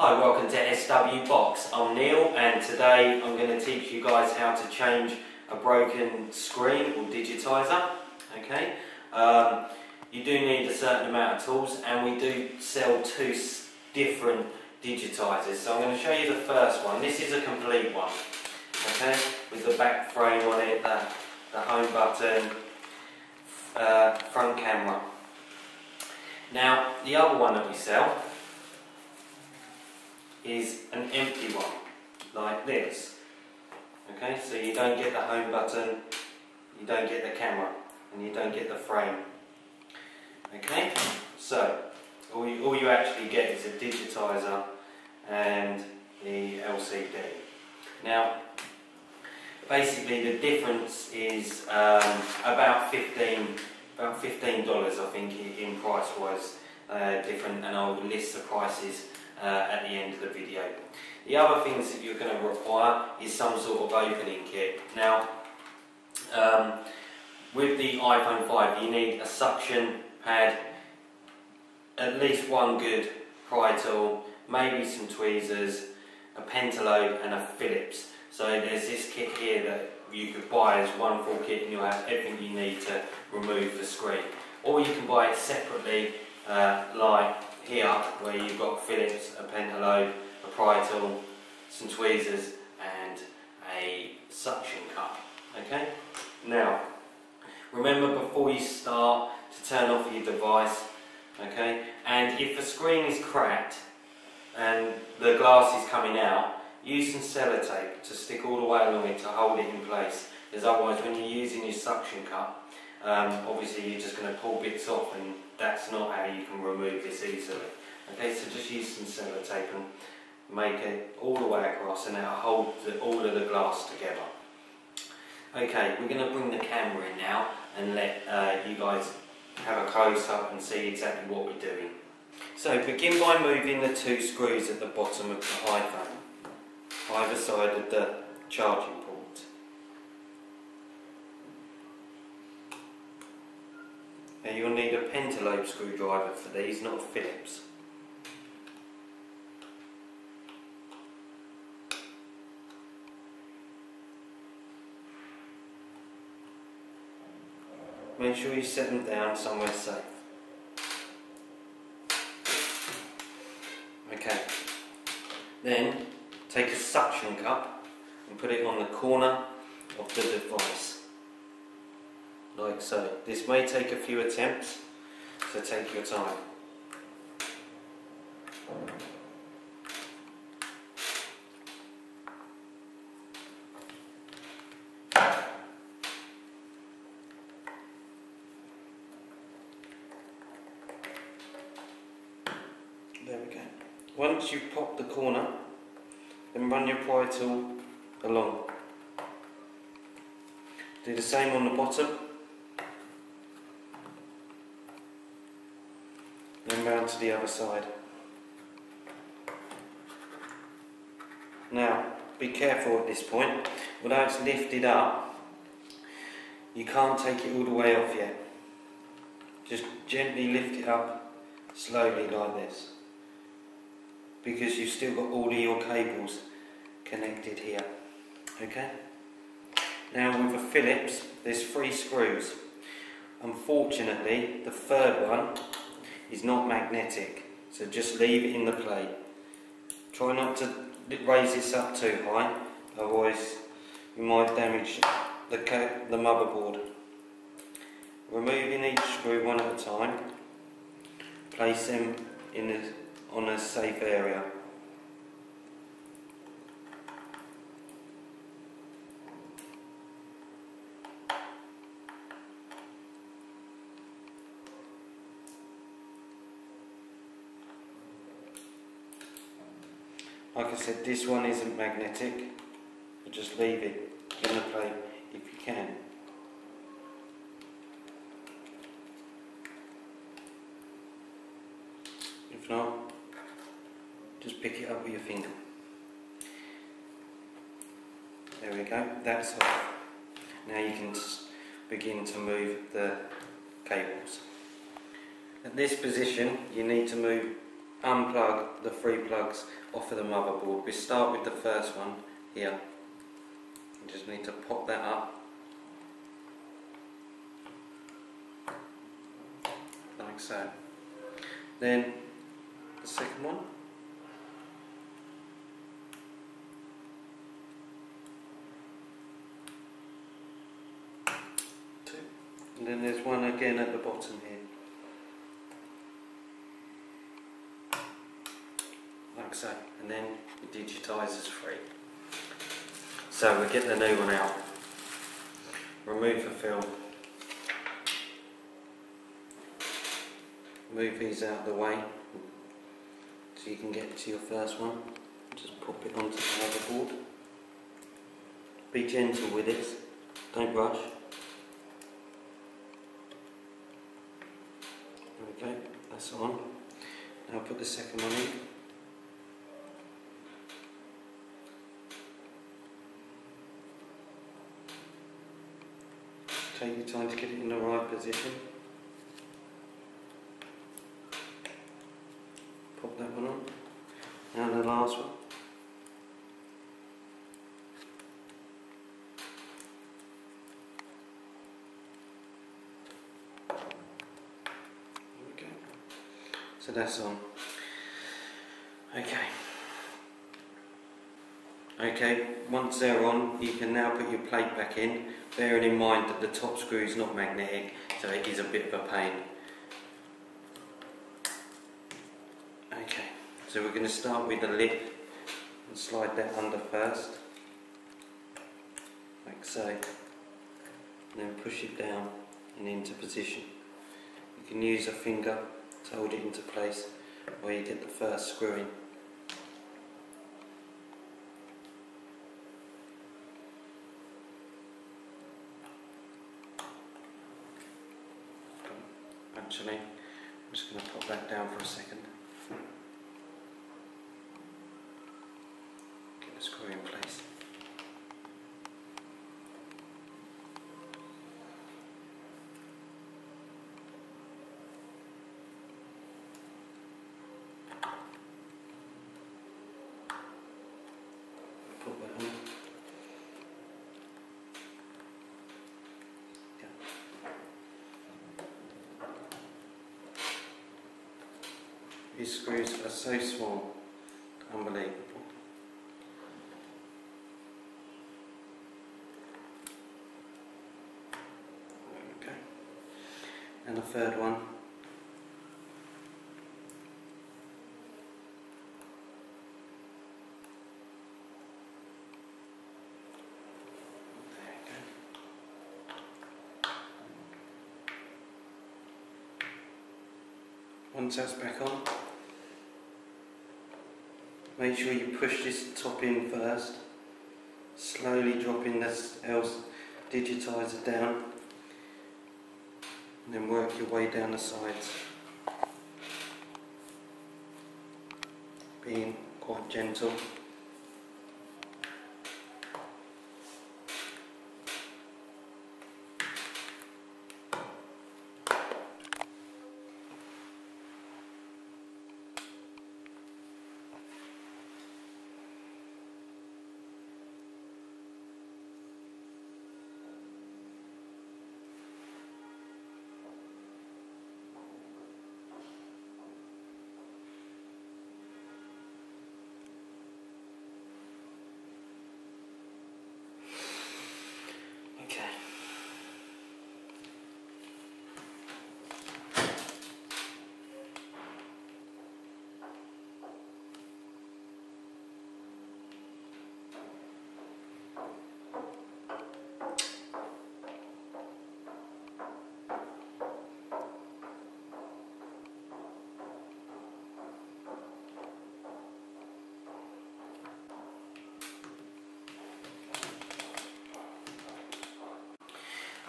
Hi, welcome to SW Box. I'm Neil and today I'm going to teach you guys how to change a broken screen or digitizer. Okay, you do need a certain amount of tools and we do sell two different digitizers. So I'm going to show you the first one. This is a complete one, okay, with the back frame on it, the home button, front camera. Now the other one that we sell is an empty one, like this. Okay, so you don't get the home button, you don't get the camera, and you don't get the frame. Okay, so all you actually get is a digitizer and the LCD. Now, basically the difference is about $15, I think, in price-wise, different, and I'll list the prices at the end of the video. The other things that you're going to require is some sort of opening kit. Now, with the iPhone 5 you need a suction pad, at least one good pry tool, maybe some tweezers, a pentalobe and a Phillips. So there's this kit here that you could buy as one full kit and you'll have everything you need to remove the screen. Or you can buy it separately, like here, where you've got Phillips, a pentalobe, a pry tool, some tweezers and a suction cup. Okay? Now, remember before you start to turn off your device, okay? And if the screen is cracked and the glass is coming out, use some sellotape to stick all the way along it to hold it in place, because otherwise when you're using your suction cup, obviously you're just going to pull bits off and that's not how you can remove this easily. Okay, so just use some sellotape and make it all the way across and that'll hold all of the glass together. Okay, we're going to bring the camera in now and let you guys have a close-up and see exactly what we're doing. So begin by moving the two screws at the bottom of the iPhone, either side of the charging port. Now you'll need a pentalobe screwdriver for these, not a Phillips. Make sure you set them down somewhere safe. Okay, then take a suction cup and put it on the corner of the device, like so. This may take a few attempts, so take your time. There we go. Once you've popped the corner, then run your pry tool along. Do the same on the bottom. Then round to the other side. Now, be careful at this point. Although it's lifted up, you can't take it all the way off yet. Just gently lift it up, slowly like this, because you've still got all of your cables connected here. Okay? Now with a Phillips, there's 3 screws. Unfortunately, the third one is not magnetic, so just leave it in the plate. Try not to raise this up too high, otherwise you might damage the motherboard. Removing each screw one at a time, place them on a safe area. Like I said, this one isn't magnetic, but just leave it in the plate if you can. If not, just pick it up with your finger. There we go, that's off. Now you can begin to move the cables. At this position, you need to move unplug the 3 plugs off of the motherboard. We start with the first one here. You just need to pop that up like so. Then the second one. And then there's one again at the bottom here. Like so. And then the Digitizer's free. So we get the new one out. Remove the film. Move these out of the way so you can get to your first one. Just pop it onto the motherboard. Be gentle with it. Don't rush. Okay, that's on. Now put the second one in. Take your time to get it in the right position. Pop that one on. Now the last one. So that's on. Okay, once they're on, you can now put your plate back in, bearing in mind that the top screw is not magnetic, so it is a bit of a pain. Okay, so we're going to start with the lid and slide that under first, like so, and then push it down and into position. You can use a finger to hold it into place while you get the first screw in. Actually, I'm just going to pop that down for a second. Get the screw in place. Put that on. These screws are so small, unbelievable. Okay. And the third one. There you go. Once that's back on, make sure you push this top in first, slowly dropping this Digitizer down, and then work your way down the sides, being quite gentle.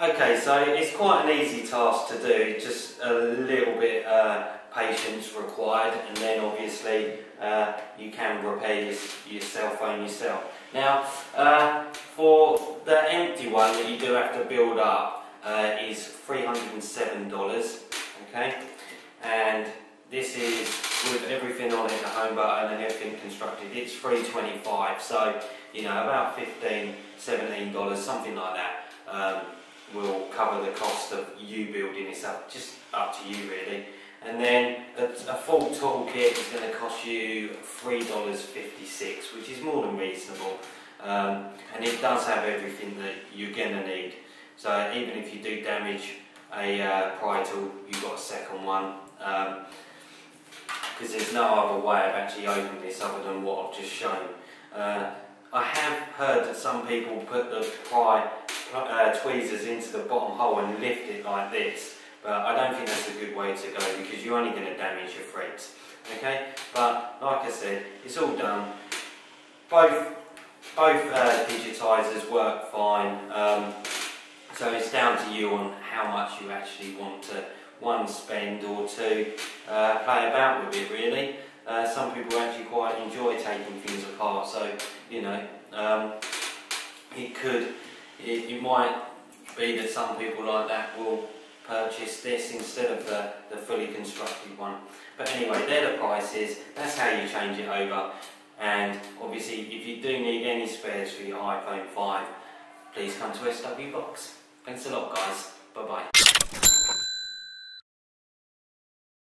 Okay, so it's quite an easy task to do, just a little bit patience required, and then obviously you can repair your cell phone yourself. Now, for the empty one that you do have to build up is $307, okay, and this is with everything on it, the home button and everything constructed, it's $325. So, you know, about $15, $17, something like that, will cover the cost of you building this up. Just up to you really. And then a full toolkit is going to cost you $3.56, which is more than reasonable. And it does have everything that you're going to need. So even if you do damage a pry tool, you've got a second one. Because there's no other way of actually opening this other than what I've just shown. I have heard that some people put the tweezers into the bottom hole and lift it like this, but I don't think that's a good way to go because you're only going to damage your threads. Okay, but like I said, it's all done. Both digitizers work fine, so it's down to you on how much you actually want to, one, spend, or two, play about with it really. Some people actually quite enjoy taking things apart, so you know, it might be that some people like that will purchase this instead of the fully constructed one. But anyway, they're the prices, that's how you change it over. And obviously if you do need any spares for your iPhone 5, please come to SW Box. Thanks a lot guys, bye bye.